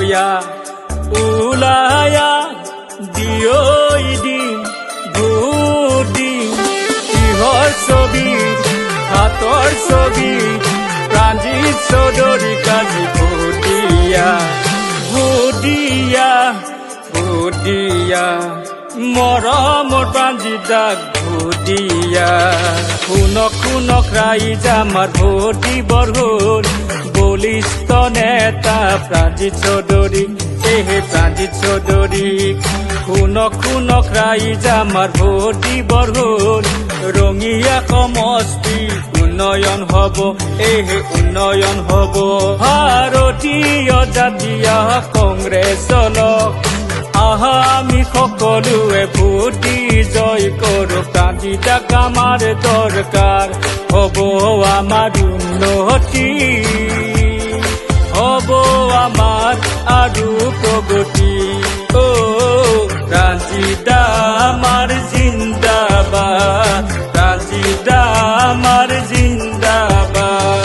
লয়া উলায়া দিও দিন ভোট কিহৰ ছবি হাতৰ ছবি প্ৰাঞ্জিত চৌধুৰী কাজি ভোট দিয়া মৰমৰ প্ৰাঞ্জিতাক ভোট দিয়া শুনক ৰাইজ আমাৰ ভোট দিবৰ হ'ল বলিষ্ঠ নেতা প্ৰাঞ্জিত চৌধুৰী প্ৰাঞ্জিত চৌধুৰীক শুনক ৰাইজ আমাৰ ভোট দিবৰ হ'ল ৰঙিয়া সমষ্টি উন্নয়ন হ'ব উন্নয়ন হ'ব ভাৰতীয় জাতীয় কংগ্ৰেছ দলক আমি সকলোৱে ভোট দি জয় কৰোঁ প্ৰাঞ্জিতাক আমাৰ দৰকাৰ হ'ব আমাৰ উন্নতি হ'ব আমাৰ আৰু প্ৰগতি প্ৰাঞ্জিতা আমাৰ জিন্দাবাদ প্ৰাঞ্জিতা আমাৰ জিন্দাবাদ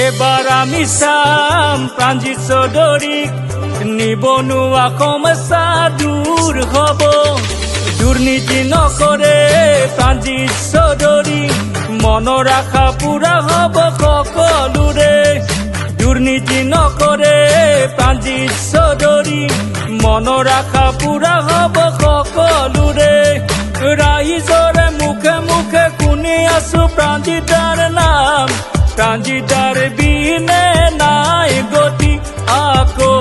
এবাৰ আমি চাম প্ৰাঞ্জিত চৌধুৰীক নিবনুৱা সমস্যা দূৰ হ'ব দুৰ্নীতি নকৰে প্ৰাঞ্জিত চৌধুৰী মনৰ আশা পূৰা হ'ব সকলোৰে দুৰ্নীতি নকৰে প্ৰাঞ্জিত চৌধুৰী মনৰ আশা পূৰা হ'ব সকলোৰে ৰাইজৰে মুখে মুখে শুনি আছো প্ৰাঞ্জিতাৰ নাম প্ৰাঞ্জিতাৰ বিনে নাই গতি আকৌ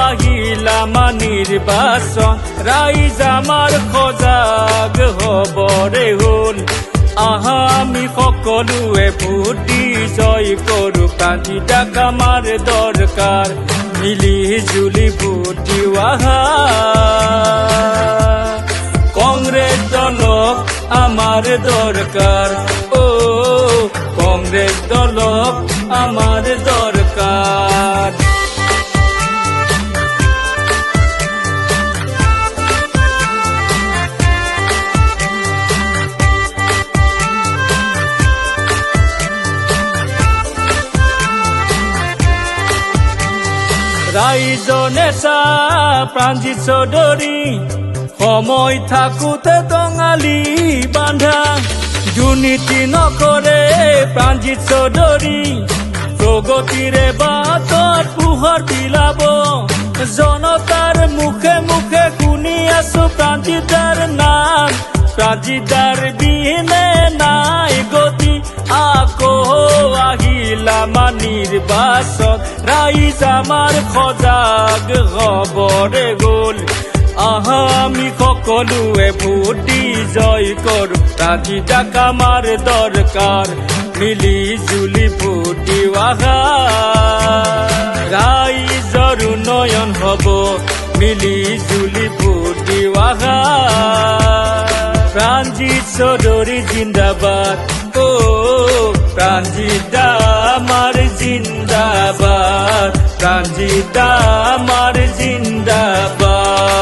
আহিলা নিৰ্বাচন ৰাইজ আমাৰ সজাগ হ'বৰে হ'ল আমি সকলোৱে ভোট দি জয় কৰোঁ প্ৰাঞ্জিতাক আমাৰ দৰকাৰ মিলি জুলি ভোট দিওঁ কংগ্ৰেছ দলক আমাৰ দৰকাৰ কংগ্ৰেস দলক আমাৰ দৰকাৰ ৰাইজনে প্ৰাঞ্জিত চৌধুৰী সময় থাকোতে টঙালি বান্ধা দুৰ্নীতি নকৰে প্ৰাঞ্জিত চৌধুৰী প্ৰগতিৰে বাটত পোহৰ বিলাব জনতাৰ মুখে মুখে শুনি আছো প্ৰাঞ্জিতাৰ নাম প্ৰাঞ্জিতাৰ বিনে নাই গতি আকৌ আহিলা নিৰ্বাচন ৰাইজ আমাৰ সজাগ হ'বৰে গ'ল আমি সকলোৱে ভোট দি জয় কৰোঁ প্ৰাঞ্জিতাক আমাৰ দৰকাৰ মিলি জুলি ভোট দিওঁ ৰাইজৰ উন্নয়ন হ'ব মিলি জুলি ভোট দিওঁ প্ৰাঞ্জিত চৌধুৰী জিন্দাবাদ প্ৰাঞ্জিতা আমাৰ জিন্দাবাদ প্ৰাঞ্জিতা আমাৰ জিন্দাবাদ